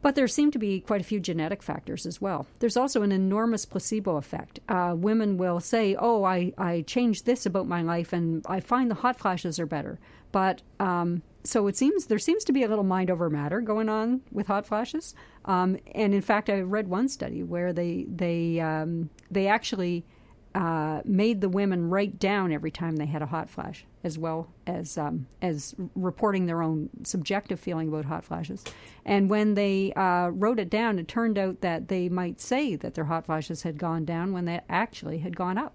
But there seem to be quite a few genetic factors as well. There's also an enormous placebo effect. Women will say, oh, I changed this about my life and I find the hot flashes are better. But so there seems to be a little mind over matter going on with hot flashes. And in fact, I read one study where they actually made the women write down every time they had a hot flash, as well as reporting their own subjective feeling about hot flashes. And when they wrote it down, it turned out that they might say that their hot flashes had gone down when they actually had gone up.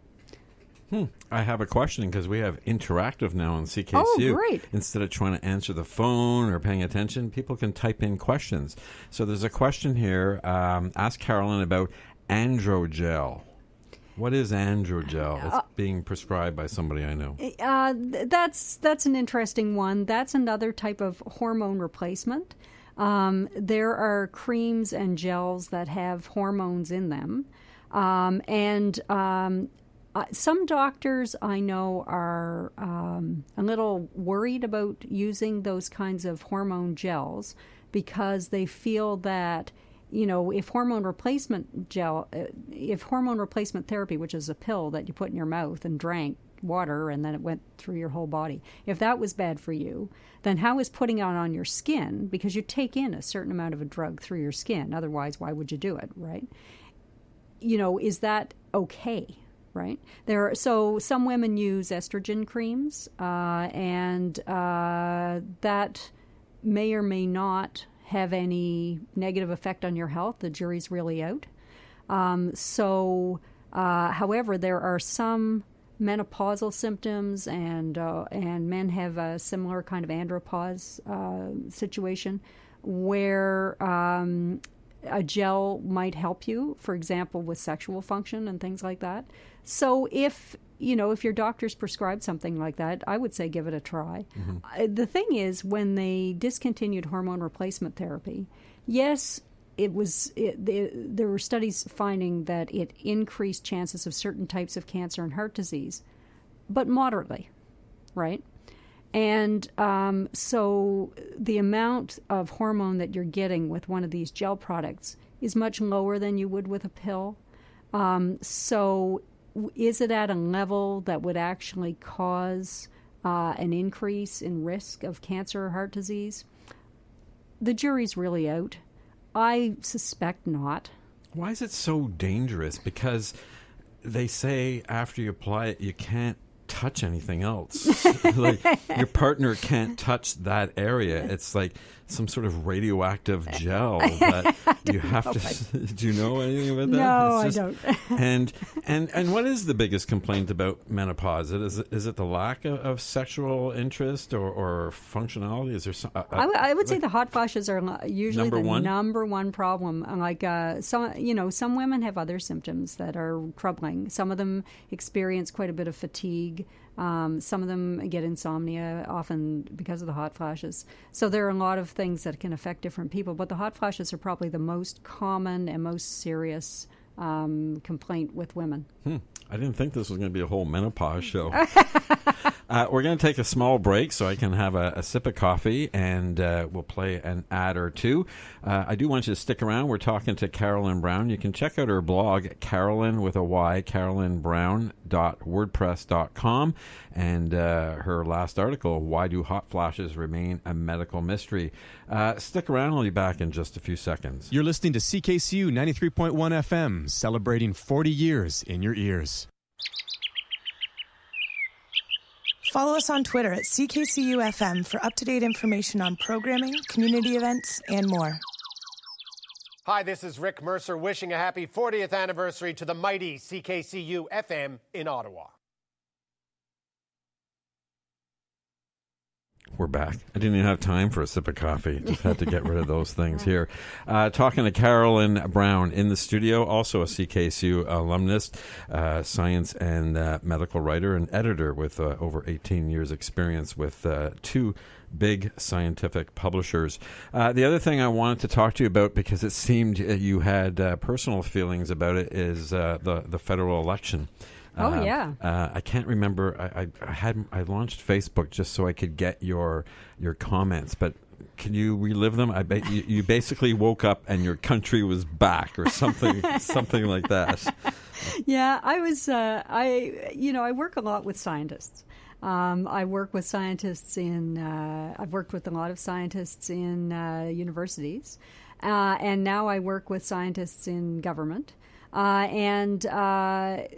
I have a question because we have interactive now on CKCU. Oh, great. Instead of trying to answer the phone or paying attention, people can type in questions. So there's a question here. Ask Carolyn about androgel. What is androgel? It's being prescribed by somebody I know. That's an interesting one. That's another type of hormone replacement. There are creams and gels that have hormones in them. Some doctors I know are a little worried about using those kinds of hormone gels because they feel that, if hormone replacement therapy, which is a pill that you put in your mouth and drank water and then it went through your whole body, if that was bad for you, then how is putting it on your skin, because you take in a certain amount of a drug through your skin, otherwise why would you do it, right? Is that okay? Right. So some women use estrogen creams, and that may or may not have any negative effect on your health. The jury's really out. However, there are some menopausal symptoms, and men have a similar kind of andropause situation where a gel might help you, for example, with sexual function and things like that. So if your doctor's prescribed something like that, I would say give it a try. Mm-hmm. The thing is, when they discontinued hormone replacement therapy, yes, there were studies finding that it increased chances of certain types of cancer and heart disease, but moderately, right? And so the amount of hormone that you're getting with one of these gel products is much lower than you would with a pill. So is it at a level that would actually cause an increase in risk of cancer or heart disease? The jury's really out. I suspect not. Why is it so dangerous? Because they say after you apply it, you can't touch anything else. Like your partner can't touch that area. It's like some sort of radioactive gel that you have to. Do you know anything about that? No, I don't. and what is the biggest complaint about menopause? Is it the lack of sexual interest or functionality? Is there some? I would say the hot flashes are usually number one problem. Like some women have other symptoms that are troubling. Some of them experience quite a bit of fatigue. Some of them get insomnia, often because of the hot flashes. So there are a lot of things that can affect different people, but the hot flashes are probably the most common and most serious complaint with women. I didn't think this was going to be a whole menopause show. We're going to take a small break so I can have a sip of coffee, and we'll play an ad or two. I do want you to stick around. We're talking to Carolyn Brown. You can check out her blog, Carolyn with a Y, carolynbrown.wordpress.com, and her last article, Why Do Hot Flashes Remain a Medical Mystery? Stick around. I'll be back in just a few seconds. You're listening to CKCU 93.1 FM, celebrating 40 years in your ears. Follow us on Twitter at CKCU-FM for up-to-date information on programming, community events, and more. Hi, this is Rick Mercer wishing a happy 40th anniversary to the mighty CKCU-FM in Ottawa. We're back. I didn't even have time for a sip of coffee. Just had to get rid of those things here. Talking to Carolyn Brown in the studio, also a CKCU alumnus, science and medical writer and editor with over 18 years experience with two big scientific publishers. The other thing I wanted to talk to you about, because it seemed you had personal feelings about it, is the federal election. Yeah. I can't remember. I launched Facebook just so I could get your comments, but Can you relive them? I bet you basically woke up and your country was back, or something, something like that. Yeah, I was. I work a lot with scientists. I work with scientists I've worked with a lot of scientists in universities, and now I work with scientists in government. The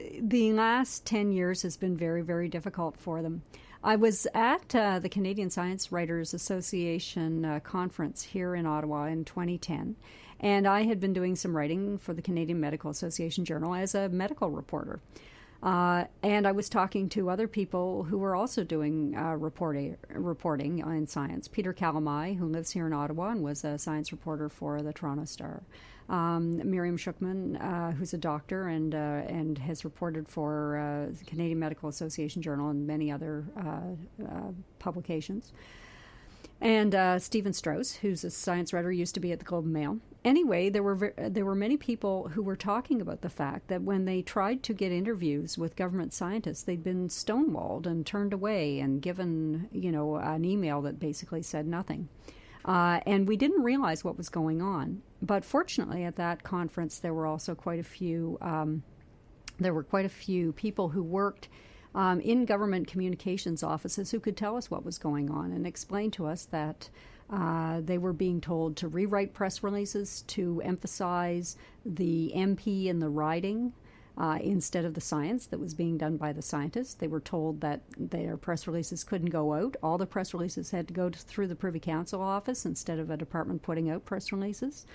last 10 years has been very, very difficult for them. I was at the Canadian Science Writers Association conference here in Ottawa in 2010, and I had been doing some writing for the Canadian Medical Association Journal as a medical reporter. And I was talking to other people who were also doing reporting in science. Peter Calamai, who lives here in Ottawa and was a science reporter for the Toronto Star. Miriam Schuchman, who's a doctor and has reported for the Canadian Medical Association Journal and many other publications. And Stephen Strauss, who's a science writer, used to be at the Globe and Mail. Anyway, there were many people who were talking about the fact that when they tried to get interviews with government scientists, they'd been stonewalled and turned away and given, an email that basically said nothing. And we didn't realize what was going on. But fortunately, at that conference, there were also quite a few people who worked in government communications offices who could tell us what was going on and explain to us that they were being told to rewrite press releases to emphasize the MP in the riding instead of the science that was being done by the scientists. They were told that their press releases couldn't go out. All the press releases had to go through the Privy Council office instead of a department putting out press releases.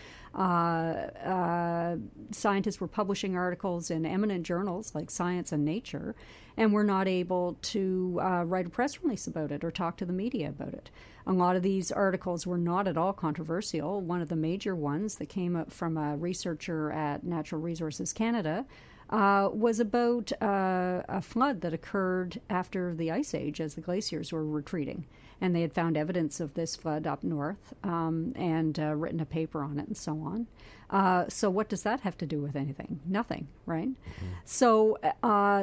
Scientists were publishing articles in eminent journals like Science and Nature, and were not able to write a press release about it or talk to the media about it. A lot of these articles were not at all controversial. One of the major ones that came up from a researcher at Natural Resources Canada was about a flood that occurred after the Ice Age as the glaciers were retreating. And they had found evidence of this flood up north and written a paper on it and so on. So what does that have to do with anything? Nothing, right? Mm-hmm. So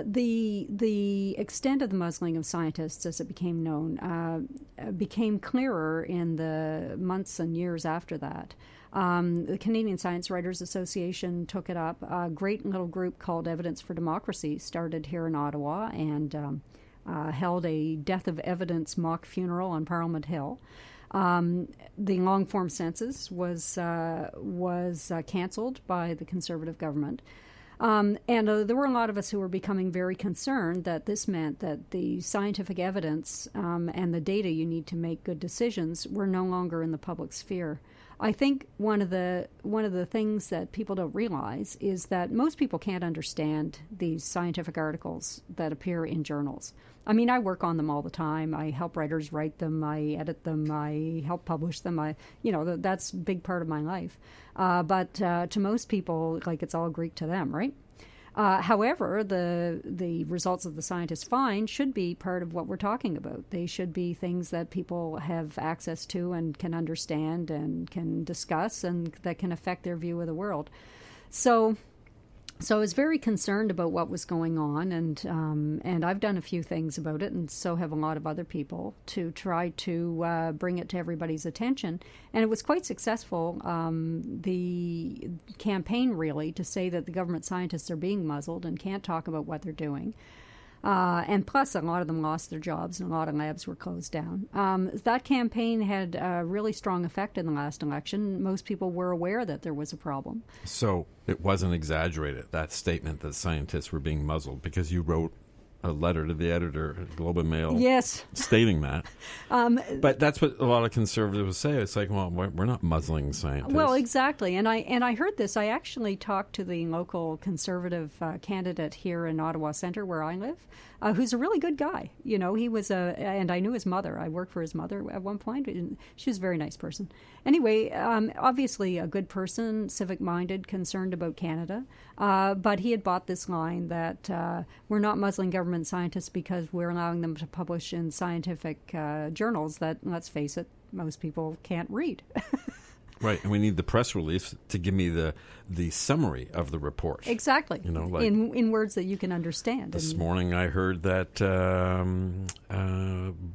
the extent of the muzzling of scientists, as it became known, became clearer in the months and years after that. The Canadian Science Writers Association took it up. A great little group called Evidence for Democracy started here in Ottawa and held a death of evidence mock funeral on Parliament Hill. The long-form census was canceled by the Conservative government. And there were a lot of us who were becoming very concerned that this meant that the scientific evidence and the data you need to make good decisions were no longer in the public sphere. I think one of the things that people don't realize is that most people can't understand these scientific articles that appear in journals. I mean, I work on them all the time. I help writers write them. I edit them. I help publish them. That's a big part of my life. But to most people, it's all Greek to them, right? However, the results of the scientists find should be part of what we're talking about. They should be things that people have access to and can understand and can discuss and that can affect their view of the world. So I was very concerned about what was going on, and I've done a few things about it, and so have a lot of other people, to try to bring it to everybody's attention. And it was quite successful, the campaign really, to say that the government scientists are being muzzled and can't talk about what they're doing. And plus, a lot of them lost their jobs, and a lot of labs were closed down. That campaign had a really strong effect in the last election. Most people were aware that there was a problem. So it wasn't exaggerated, that statement that scientists were being muzzled, because you wrote a letter to the editor at Globe and Mail, yes, stating that. But that's what a lot of conservatives say. It's like, well, we're not muzzling scientists. Well, exactly. And I heard this. I actually talked to the local conservative candidate here in Ottawa Centre, where I live, who's a really good guy. He was and I knew his mother. I worked for his mother at one point. She was a very nice person. Anyway, obviously a good person, civic-minded, concerned about Canada. But he had bought this line that we're not muzzling government scientists because we're allowing them to publish in scientific journals that, let's face it, most people can't read. Right, and we need the press release to give me the summary of the report. Exactly. Like in words that you can understand. This morning I heard that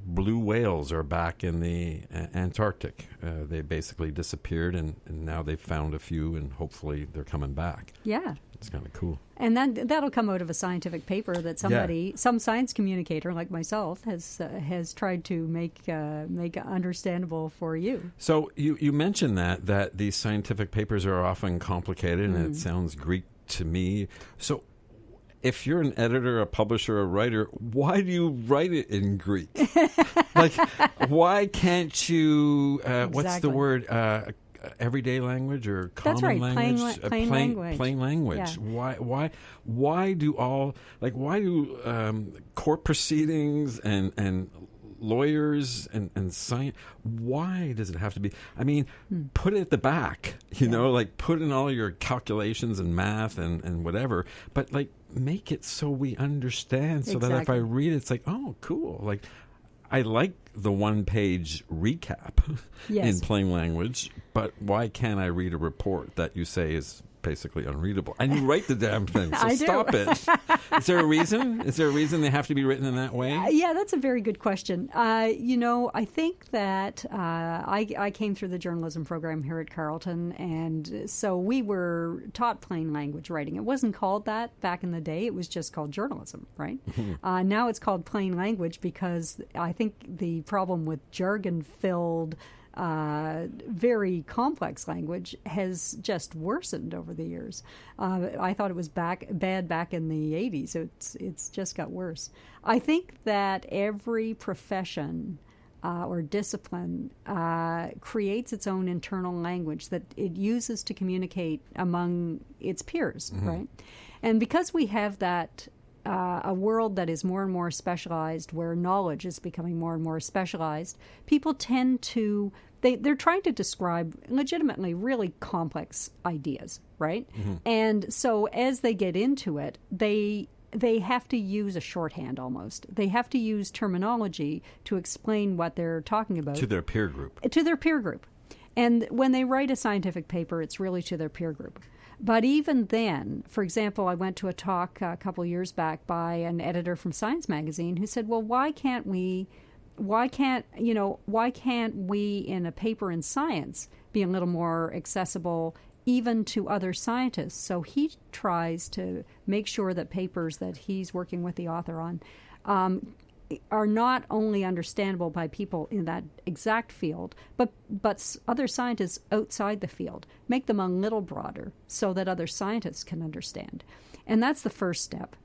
blue whales are back in the Antarctic. They basically disappeared, and now they've found a few, and hopefully they're coming back. Yeah. It's kind of cool. And that'll come out of a scientific paper that some science communicator like myself has tried to make understandable for you. So you mentioned that these scientific papers are often complicated, and it sounds Greek to me. So if you're an editor, a publisher, a writer, why do you write it in Greek? Like, why can't you? What's the word? Everyday language or common language? Plain language. Yeah. Why do court proceedings and lawyers and science, why does it have to be? I mean, put it at the back, like put in all your calculations and math and whatever, but like make it so we understand, so that if I read it, it's like, oh, cool. Like, I like the one-page recap in plain language, but why can't I read a report that you say is basically unreadable? And you write the damn thing, so stop it. Is there a reason? Is there a reason they have to be written in that way? Yeah, that's a very good question. I think that I came through the journalism program here at Carleton, and so we were taught plain language writing. It wasn't called that back in the day. It was just called journalism, right? Now it's called plain language because I think the problem with jargon-filled very complex language has just worsened over the years. I thought it was bad back in the 80s. It's just got worse. I think that every profession or discipline creates its own internal language that it uses to communicate among its peers, right? And because we have that a world that is more and more specialized, where knowledge is becoming more and more specialized, people tend to, they're trying to describe legitimately really complex ideas, right? And so as they get into it, they have to use a shorthand almost. They have to use terminology to explain what they're talking about. To their peer group. To their peer group. And when they write a scientific paper, it's really to their peer group. But even then, for example, I went to a talk a couple years back by an editor from Science magazine who said, well, why can't we in a paper in science be a little more accessible even to other scientists? So he tries to make sure that papers that he's working with the author on are not only understandable by people in that exact field, but other scientists outside the field. Make them a little broader so that other scientists can understand. And that's the first step.